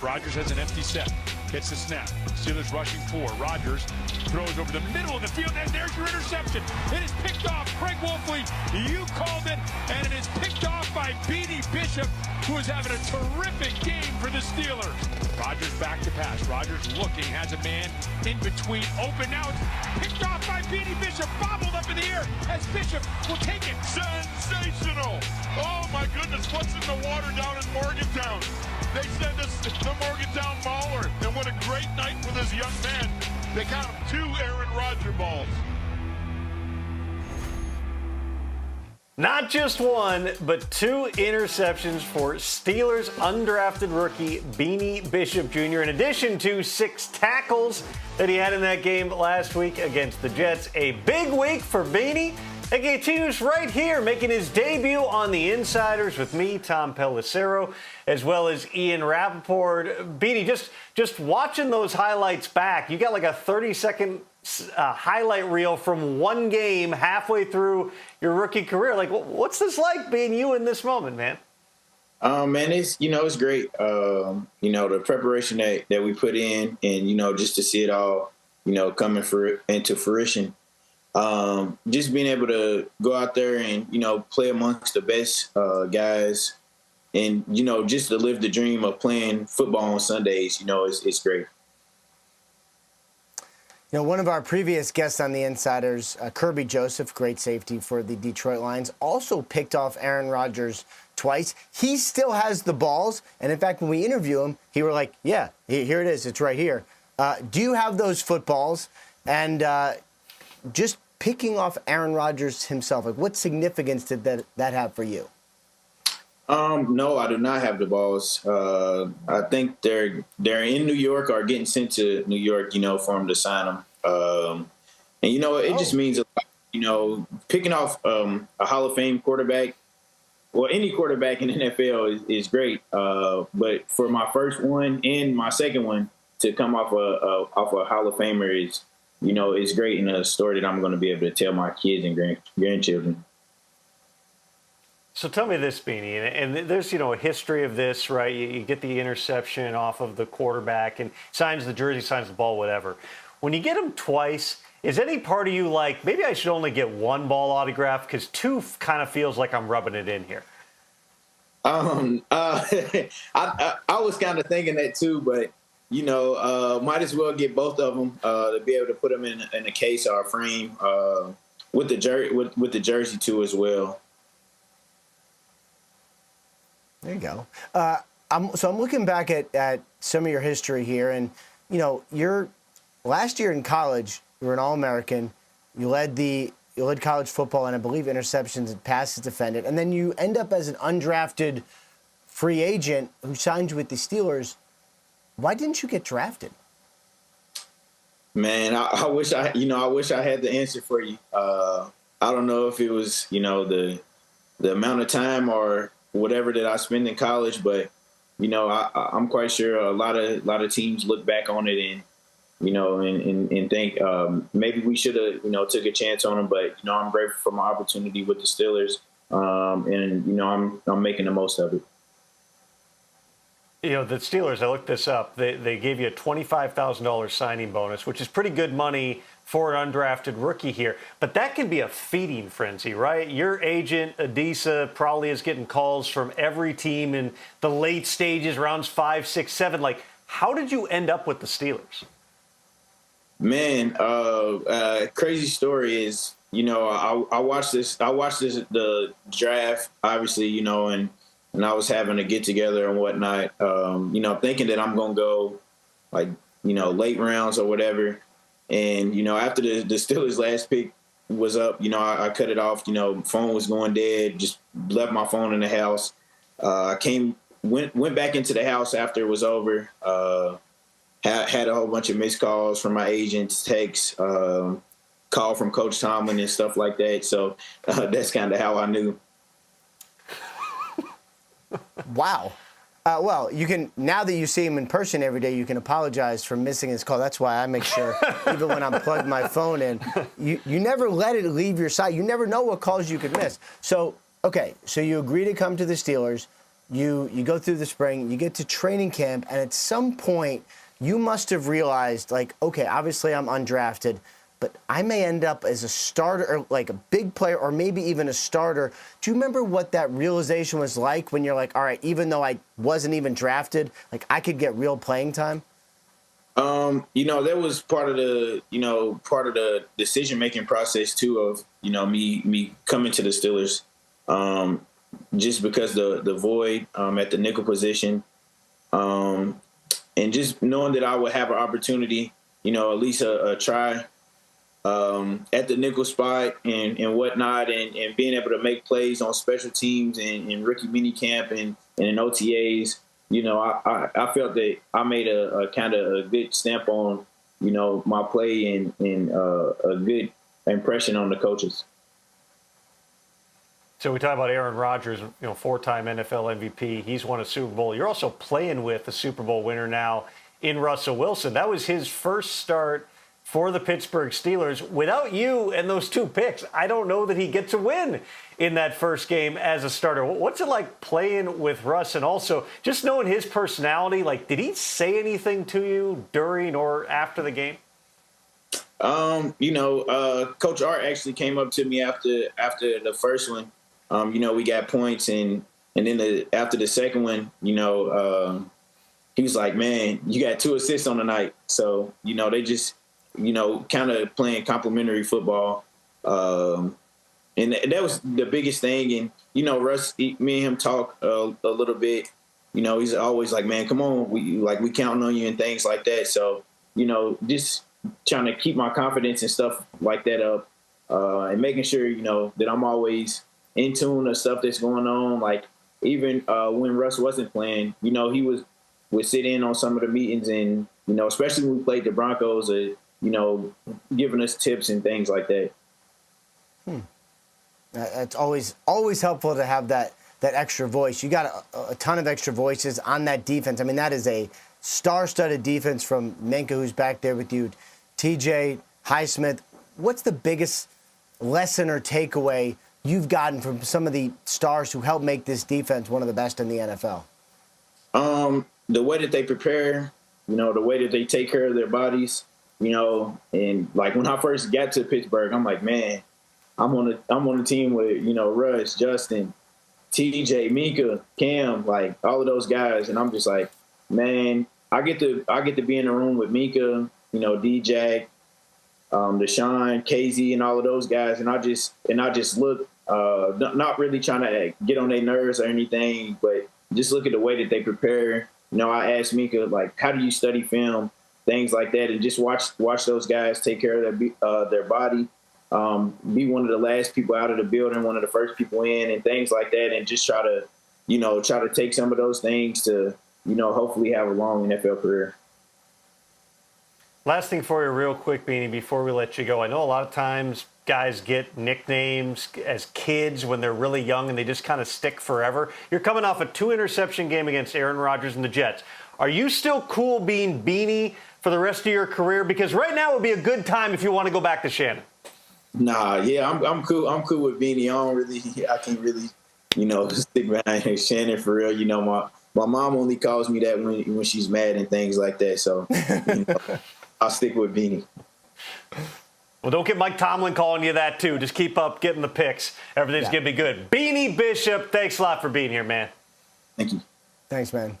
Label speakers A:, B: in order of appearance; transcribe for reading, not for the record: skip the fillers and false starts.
A: Rodgers has an empty set. Gets the snap. Steelers rushing 4. Rodgers throws over the middle of the field, and there's your interception. It is picked off. Craig Wolfley, you called it, and it is picked off by Beanie Bishop, who is having a terrific game for the Steelers. Rodgers back to pass. Rodgers looking, has a man in between, open. Now it's picked off by Beanie Bishop, bobbled up in the air as Bishop will take it.
B: Sensational! Oh my goodness, what's in the water down in Morgantown? They send us the Morgantown Mauler, and what a great night for this young man. They count 2 Aaron Rodgers balls.
C: Not just 1, but 2 interceptions for Steelers undrafted rookie Beanie Bishop Jr., in addition to 6 tackles that he had in that game last week against the Jets. A big week for Beanie. He continues right here, making his debut on the Insiders with me, Tom Pelissero, as well as Ian Rappaport. Beanie, just watching those highlights back, you got like a 30-second highlight reel from one game halfway through your rookie career. Like, what's this like being you in this moment, man?
D: Man, it's great. The preparation that we put in, and just to see it all, coming into fruition. Just being able to go out there and play amongst the best guys, and just to live the dream of playing football on Sundays. It's great.
E: One of our previous guests on the Insiders, Kirby Joseph, great safety for the Detroit Lions, also picked off Aaron Rodgers twice. He still has the balls, and in fact, when we interview him, he were like, "Yeah, here it is. It's right here." Do you have those footballs? And just picking off Aaron Rodgers himself, like, what significance did that have for you?
D: No, I do not have the balls. I think they're in New York or getting sent to New York, for him to sign them. And it just means, picking off a Hall of Fame quarterback. Well, any quarterback in the NFL is great. But for my first one and my second one to come off a Hall of Famer is great, and a story that I'm going to be able to tell my kids and grandchildren.
C: So tell me this, Beanie, and there's, a history of this, right? You get the interception off of the quarterback and signs the jersey, signs the ball, whatever. When you get him twice, is any part of you like, maybe I should only get 1 ball autograph because 2 kind of feels like I'm rubbing it in here?
D: I was kind of thinking that too, but, might as well get both of them to be able to put them in a case or a frame with the jersey too as well.
E: There you go. I'm looking back at some of your history here, and your last year in college, you were an All-American. You led college football, and I believe interceptions and passes defended, and then you end up as an undrafted free agent who signed you with the Steelers. Why didn't you get drafted?
D: Man, I wish I had the answer for you. I don't know if it was the amount of time or whatever that I spend in college, but I'm quite sure a lot of teams look back on it and and think maybe we should have took a chance on them, but I'm grateful for my opportunity with the Steelers, and I'm making the most of it.
C: The Steelers, I looked this up, they gave you a $25,000 signing bonus, which is pretty good money for an undrafted rookie here. But that can be a feeding frenzy, right? Your agent, Adisa, probably is getting calls from every team in the late stages, rounds 5, 6, 7. Like, how did you end up with the Steelers?
D: Man, crazy story is, I watched the draft, obviously, and I was having a get together and whatnot, thinking that I'm going to go like, late rounds or whatever. And, after the Steelers' last pick was up, I cut it off, phone was going dead, just left my phone in the house. Went back into the house after it was over, had a whole bunch of missed calls from my agents, texts, call from Coach Tomlin and stuff like that. So that's kind of how I knew.
E: Wow. Well, you can, now that you see him in person every day, you can apologize for missing his call. That's why I make sure, even when I'm plugged my phone in, you never let it leave your side. You never know what calls you could miss. So, okay, so you agree to come to the Steelers. you go through the spring, you get to training camp, and at some point you must have realized, like, okay, obviously I'm undrafted, but I may end up as a starter, or like a big player, or maybe even a starter. Do you remember what that realization was like when you're like, all right, even though I wasn't even drafted, like I could get real playing time?
D: That was part of the decision-making process too of, me coming to the Steelers. Just because the void at the nickel position, and just knowing that I would have an opportunity, at least a try at the nickel spot and whatnot, and being able to make plays on special teams and rookie mini camp and in OTAs. I felt that I made a kind of a good stamp on, my play and a good impression on the coaches.
C: So we talk about Aaron Rodgers, four-time NFL MVP. He's won a Super Bowl. You're also playing with a Super Bowl winner now in Russell Wilson. That was his first start for the Pittsburgh Steelers. Without you and those two picks, I don't know that he gets a win in that first game as a starter. What's it like playing with Russ? And also, just knowing his personality, like, did he say anything to you during or after the game?
D: Coach Art actually came up to me after the first one. We got points, and then after the second one, he was like, man, you got 2 assists on the night. So, they just, kind of playing complimentary football. And that was the biggest thing. And, Russ, me and him talk a little bit. He's always like, man, come on. We counting on you and things like that. So, just trying to keep my confidence and stuff like that up, and making sure, that I'm always in tune of stuff that's going on. Like, even when Russ wasn't playing, he would sit in on some of the meetings, and, especially when we played the Broncos, giving us tips and things like that.
E: It's always helpful to have that extra voice. You got a ton of extra voices on that defense. I mean, that is a star-studded defense from Minkah, who's back there with you, TJ, Highsmith. What's the biggest lesson or takeaway you've gotten from some of the stars who helped make this defense one of the best in the NFL?
D: The way that they prepare, the way that they take care of their bodies, and like when I first got to Pittsburgh, I'm like, man, I'm on a team with, Russ, Justin, TJ, Minkah, Cam, like all of those guys. And I'm just like, man, I get to be in the room with Minkah, DJ, Deshaun, KZ, and all of those guys. And I just look, not really trying to get on their nerves or anything, but just look at the way that they prepare. I asked Minkah, like, how do you study film, things like that, and just watch those guys take care of their body, be one of the last people out of the building, one of the first people in, and things like that, and just try to take some of those things to, hopefully have a long NFL career.
C: Last thing for you real quick, Beanie, before we let you go. I know a lot of times guys get nicknames as kids when they're really young and they just kind of stick forever. You're coming off a 2-interception game against Aaron Rodgers and the Jets. Are you still cool being Beanie for the rest of your career? Because right now would be a good time if you want to go back to Shannon.
D: Nah, yeah, I'm cool. I'm cool with Beanie. I can't really, stick behind Shannon for real. My mom only calls me that when she's mad and things like that. So I'll stick with Beanie.
C: Well, don't get Mike Tomlin calling you that, too. Just keep up getting the picks. Everything's going to be good. Beanie Bishop, thanks a lot for being here, man.
D: Thank you.
E: Thanks, man.